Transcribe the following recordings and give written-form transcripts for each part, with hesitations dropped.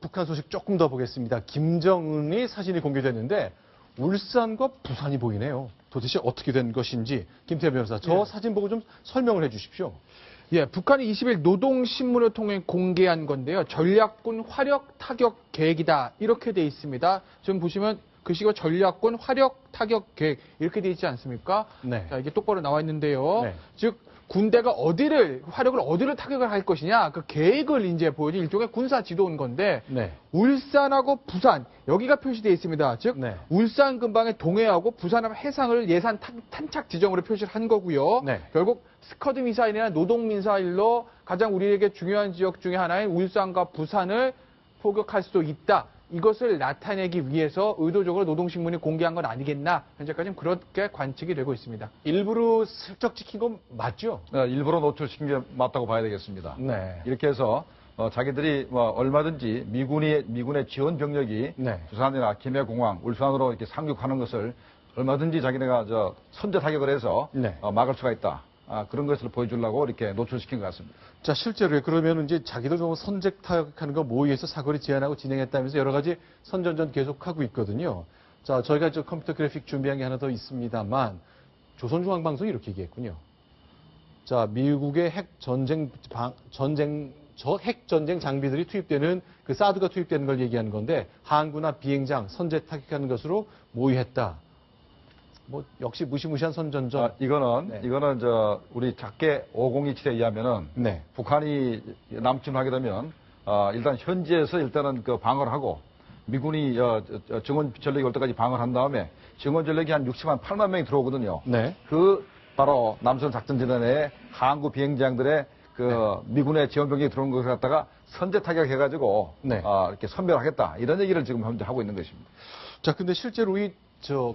북한 소식 조금 더 보겠습니다. 김정은이 사진이 공개됐는데 울산과 부산이 보이네요. 도대체 어떻게 된 것인지 김태현 변호사, 저 사진 보고 좀 설명을 해 주십시오. 예, 북한이 20일 노동신문을 통해 공개한 건데요. 전략군 화력 타격 계획이다. 이렇게 돼 있습니다. 지금 보시면 글씨가 전략군 화력 타격 계획 이렇게 돼 있지 않습니까? 네. 자, 이게 똑바로 나와 있는데요. 네. 즉 군대가 화력을 어디를 타격을 할 것이냐 그 계획을 이제 보여준 일종의 군사 지도인 건데 네. 울산하고 부산 여기가 표시되어 있습니다. 즉 네. 울산 근방의 동해하고 부산하고 해상을 예산 탄착 지정으로 표시를 한 거고요. 네. 결국 스커드 미사일이나 노동 미사일로 가장 우리에게 중요한 지역 중에 하나인 울산과 부산을 포격할 수도 있다. 이것을 나타내기 위해서 의도적으로 노동신문이 공개한 건 아니겠나. 현재까지는 그렇게 관측이 되고 있습니다. 일부러 슬쩍 찍힌 건 맞죠? 일부러 노출시킨 게 맞다고 봐야 되겠습니다. 네. 이렇게 해서 자기들이 얼마든지 미군의 지원 병력이 네. 부산이나 김해공항, 울산으로 이렇게 상륙하는 것을 얼마든지 자기네가 선제 타격을 해서 네. 막을 수가 있다. 그런 것을 보여주려고 이렇게 노출시킨 것 같습니다. 자, 실제로 그러면 이제 자기들 좀 선제 타격하는 거 모의해서 사거리 제한하고 진행했다면서 여러 가지 선전전 계속하고 있거든요. 자, 저희가 컴퓨터 그래픽 준비한 게 하나 더 있습니다만 조선중앙방송이 이렇게 얘기했군요. 자, 미국의 핵 전쟁 장비들이 투입되는 그 사드가 투입되는 걸 얘기하는 건데 항구나 비행장 선제 타격하는 것으로 모의했다. 뭐 역시 무시무시한 선전전. 이거는 우리 작게 5027에 의하면은 네. 북한이 남침을 하게 되면 일단 현지에서 일단은 그 방어를 하고 미군이 증원 전력이 올 때까지 방어를 한 다음에 증원 전력이 한 60만 8만 명이 들어오거든요. 네. 그 바로 남선 작전지대 내에 항구 비행장들의 네. 미군의 지원 병력이 들어온 것을 갖다가 선제 타격해가지고 네. 이렇게 선별하겠다 이런 얘기를 지금 현재 하고 있는 것입니다. 자, 근데 실제로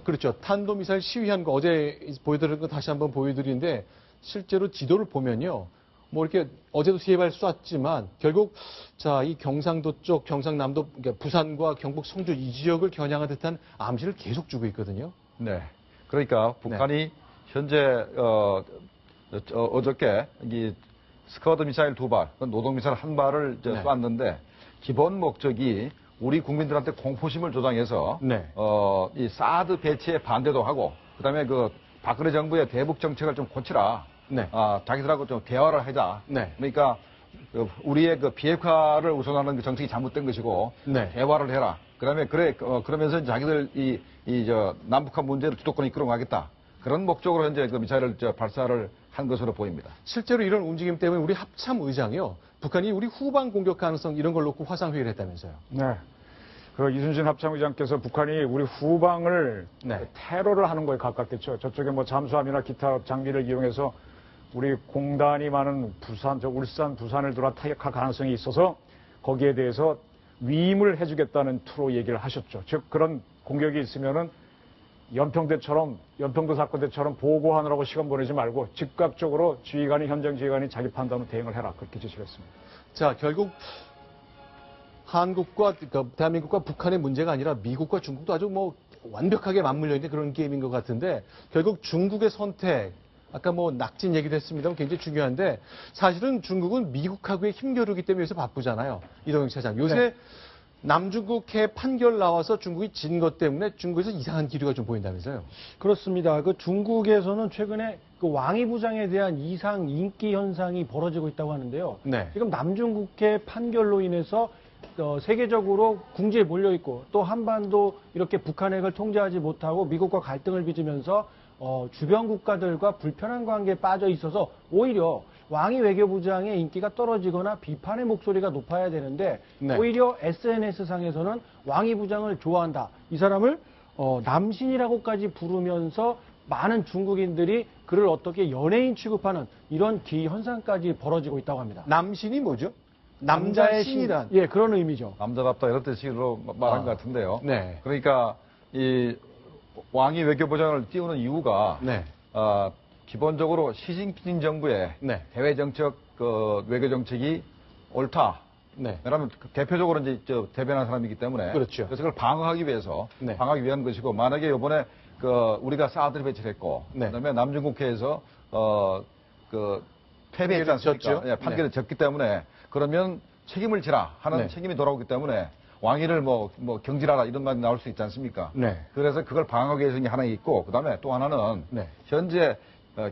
그렇죠. 탄도미사일 시위한 거 어제 보여드린 거 다시 한번 보여드리는데 실제로 지도를 보면요. 뭐 이렇게 어제도 3발 쐈지만 결국 이 경상도 쪽, 경상남도, 그러니까 부산과 경북 성주 이 지역을 겨냥한 듯한 암시를 계속 주고 있거든요. 네. 그러니까 북한이 현재 어저께 이 스커드 미사일 2발, 노동 미사일 1발을 네. 쐈는데 기본 목적이 우리 국민들한테 공포심을 조장해서 네. 이 사드 배치에 반대도 하고 그다음에 그 박근혜 정부의 대북 정책을 좀 고치라. 네. 자기들하고 좀 대화를 하자. 네. 그러니까 우리의 그 비핵화를 우선하는 그 정책이 잘못된 것이고 네. 대화를 해라. 그다음에 그러면서 자기들 남북한 문제를 주도권에 이끌어가겠다. 그런 목적으로 현재 그 미사일을 발사를 한 것으로 보입니다. 실제로 이런 움직임 때문에 우리 합참 의장이요. 북한이 우리 후방 공격 가능성 이런 걸 놓고 화상회의를 했다면서요. 네. 이순신 합참의장께서 북한이 우리 후방을 네. 테러를 하는 거에 가깝겠죠. 저쪽에 뭐 잠수함이나 기타 장비를 이용해서 우리 공단이 많은 울산, 부산을 돌아 타격할 가능성이 있어서 거기에 대해서 위임을 해주겠다는 투로 얘기를 하셨죠. 즉 그런 공격이 있으면은 연평도 사건 때처럼 보고하느라고 시간 보내지 말고 즉각적으로 현장 지휘관이 자기 판단으로 대응을 해라. 그렇게 지시를 했습니다. 자, 결국 그러니까 대한민국과 북한의 문제가 아니라 미국과 중국도 아주 완벽하게 맞물려 있는 그런 게임인 것 같은데 결국 중국의 선택, 아까 낙진 얘기도 했습니다만 굉장히 중요한데 사실은 중국은 미국하고의 힘겨루기 때문에 요새 바쁘잖아요. 이동영 차장. 요새 네. 남중국해 판결 나와서 중국이 진 것 때문에 중국에서 이상한 기류가 좀 보인다면서요. 그렇습니다. 중국에서는 최근에 왕위 부장에 대한 이상 인기 현상이 벌어지고 있다고 하는데요. 네. 지금 남중국해 판결로 인해서 세계적으로 궁지에 몰려 있고 또 한반도 이렇게 북한 핵을 통제하지 못하고 미국과 갈등을 빚으면서 주변 국가들과 불편한 관계에 빠져 있어서 오히려 왕위 외교부장의 인기가 떨어지거나 비판의 목소리가 높아야 되는데 네. 오히려 SNS상에서는 왕위 부장을 좋아한다. 이 사람을 남신이라고까지 부르면서 많은 중국인들이 그를 어떻게 연예인 취급하는 이런 기현상까지 벌어지고 있다고 합니다. 남신이 뭐죠? 남자의 신이란. 예, 그런 의미죠. 남자답다 이런 뜻으로 말한 것 같은데요. 네. 그러니까 이 왕위 외교부장을 띄우는 이유가 네. 기본적으로 시진핑 정부의 네. 해외 정책 외교 정책이 옳다. 네. 왜냐하면 대표적으로 이제 대변한 사람이기 때문에 그렇죠. 그래서 그걸 방어하기 위해서 네. 방어하기 위한 것이고 만약에 이번에 우리가 사드를 배치를 했고 네. 그다음에 남중국해에서 패배했지 않습니까? 졌죠. 예, 판결이 졌기 때문에 그러면 책임을 지라 하는 네. 책임이 돌아오기 때문에 왕위를 뭐 경질하라 이런 말이 나올 수 있지 않습니까? 네. 그래서 그걸 방어하기 위해서 하나 있고 그다음에 또 하나는 네. 현재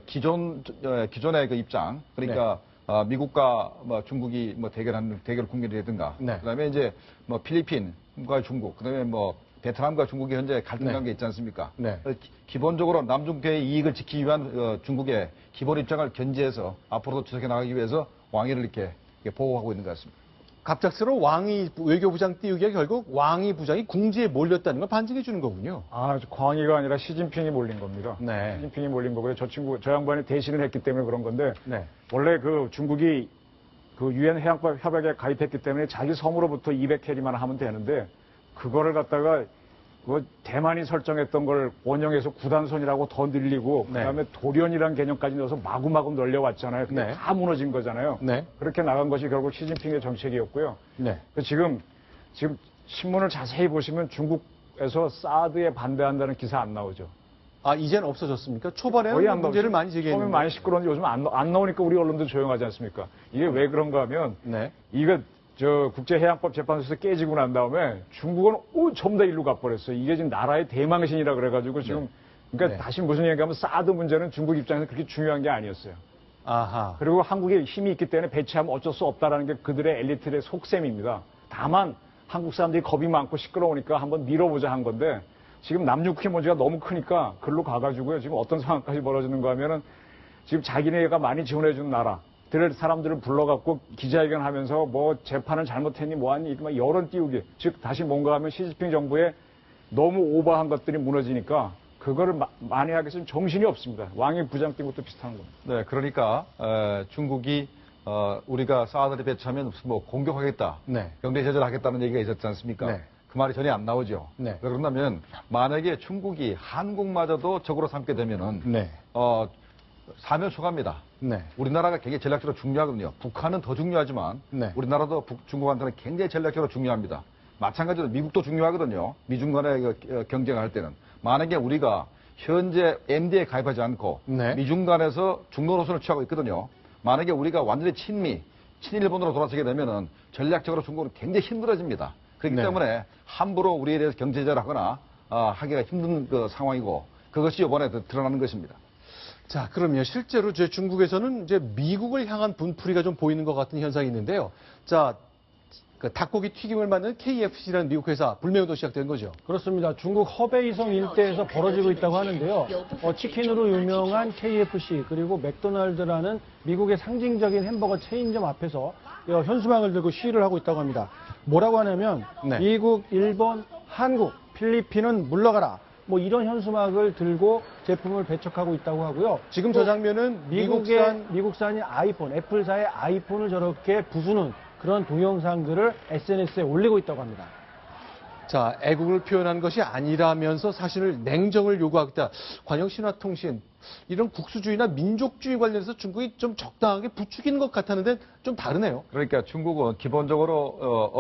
기존의 그 입장 그러니까 미국과 뭐 중국이 뭐 대결 국면이라든가 네. 그다음에 이제 뭐 필리핀과 중국 그다음에 뭐 베트남과 중국이 현재 갈등 네. 관계 있지 않습니까? 네. 기본적으로 남중국해의 이익을 지키기 위한 중국의 기본 입장을 견지해서 앞으로도 지속해 나가기 위해서 왕위를 이렇게 보호하고 있는 것 같습니다. 갑작스러운 왕위 외교부장 띄우기가 결국 왕위 부장이 궁지에 몰렸다는 걸 반증해 주는 거군요. 광의가 아니라 시진핑이 몰린 겁니다. 네. 시진핑이 몰린 거고요. 저 양반이 대신을 했기 때문에 그런 건데 네. 원래 그 중국이 그 유엔 해양법 협약에 가입했기 때문에 자기 섬으로부터 200캐리만 하면 되는데 그거를 갖다가 그 대만이 설정했던 걸 원형에서 구단선이라고 더 늘리고 네. 그다음에 도련이라는 개념까지 넣어서 마구마구 늘려왔잖아요. 그게 네. 다 무너진 거잖아요. 네. 그렇게 나간 것이 결국 시진핑의 정책이었고요. 네. 지금 신문을 자세히 보시면 중국에서 사드에 반대한다는 기사 안 나오죠. 아, 이제는 없어졌습니까? 초반에는 거의 안 문제를 나오죠. 많이 제기했는데. 처음에 많이 시끄러웠는데 요즘 안 나오니까 우리 언론도 조용하지 않습니까? 이게 왜 그런가 하면 네. 이거 국제해양법 재판소에서 깨지고 난 다음에 중국은 전부 다 일로 가버렸어요. 이게 지금 나라의 대망신이라 그래가지고 지금 그러니까 네. 다시 무슨 얘기하면 사드 문제는 중국 입장에서 그렇게 중요한 게 아니었어요. 아하. 그리고 한국에 힘이 있기 때문에 배치하면 어쩔 수 없다라는 게 그들의 엘리트의 속셈입니다. 다만 한국 사람들이 겁이 많고 시끄러우니까 한번 밀어보자 한 건데 지금 남중국해 문제가 너무 크니까 글로 가가지고요. 지금 어떤 상황까지 벌어지는가 하면은 지금 자기네가 많이 지원해주는 나라 들 사람들을 불러갖고 기자회견하면서 뭐 재판을 잘못했니 뭐하니 막 여론 띄우기 즉 다시 뭔가 하면 시진핑 정부의 너무 오버한 것들이 무너지니까 그거를 많이 하기 위해서는 정신이 없습니다. 왕위 부장 띄는 것도 비슷한 겁니다. 네, 그러니까 중국이 우리가 사드를 배치하면 무슨 뭐 공격하겠다, 네. 경제 제재를 하겠다는 얘기가 있었지 않습니까? 네. 그 말이 전혀 안 나오죠. 네. 그런다면 만약에 중국이 한국마저도 적으로 삼게 되면은 네. 사면 초과입니다. 네. 우리나라가 굉장히 전략적으로 중요하거든요. 북한은 더 중요하지만 네. 우리나라도 중국한테는 굉장히 전략적으로 중요합니다. 마찬가지로 미국도 중요하거든요. 미중 간의 경쟁을 할 때는. 만약에 우리가 현재 MD에 가입하지 않고 네. 미중 간에서 중로 노선을 취하고 있거든요. 만약에 우리가 완전히 친일본으로 돌아서게 되면은 전략적으로 중국은 굉장히 힘들어집니다. 그렇기 네. 때문에 함부로 우리에 대해서 경제 제재를 하거나 하기가 힘든 그 상황이고 그것이 이번에 드러나는 것입니다. 자, 그러면 실제로 중국에서는 이제 미국을 향한 분풀이가 좀 보이는 것 같은 현상이 있는데요. 자, 그 닭고기 튀김을 만드는 KFC라는 미국 회사 불매운동 시작된 거죠. 그렇습니다. 중국 허베이성 일대에서 벌어지고 있다고 하는데요. 치킨으로 유명한 KFC 그리고 맥도날드라는 미국의 상징적인 햄버거 체인점 앞에서 현수막을 들고 시위를 하고 있다고 합니다. 뭐라고 하냐면 네. 미국, 일본, 한국, 필리핀은 물러가라. 뭐 이런 현수막을 들고 제품을 배척하고 있다고 하고요. 지금 저 장면은 미국산인 아이폰, 애플사의 아이폰을 저렇게 부수는 그런 동영상들을 SNS에 올리고 있다고 합니다. 자, 애국을 표현한 것이 아니라면서 사실을 냉정을 요구하겠다. 관영신화통신 이런 국수주의나 민족주의 관련해서 중국이 좀 적당하게 부추기는 것 같았는데 좀 다르네요. 그러니까 중국은 기본적으로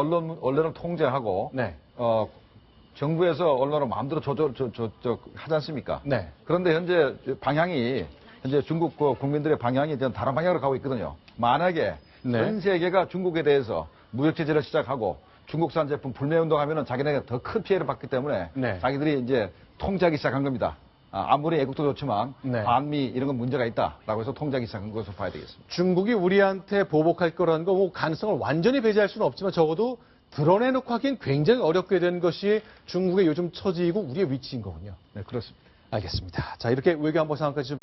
언론을 통제하고 네. 정부에서 언론을 마음대로 하지 않습니까? 네. 그런데 현재 중국 국민들의 방향이 다른 방향으로 가고 있거든요. 만약에 네. 전 세계가 중국에 대해서 무역 제재를 시작하고 중국산 제품 불매운동하면은 자기네가 더 큰 피해를 받기 때문에 네. 자기들이 이제 통제하기 시작한 겁니다. 아무리 애국도 좋지만 네. 반미 이런 건 문제가 있다라고 해서 통제하기 시작한 것으로 봐야 되겠습니다. 중국이 우리한테 보복할 거라는 거 뭐 가능성을 완전히 배제할 수는 없지만 적어도 드러내놓고 하기엔 굉장히 어렵게 된 것이 중국의 요즘 처지이고 우리의 위치인 거군요. 네, 그렇습니다. 알겠습니다. 자, 이렇게 외교 안보 상황까지 좀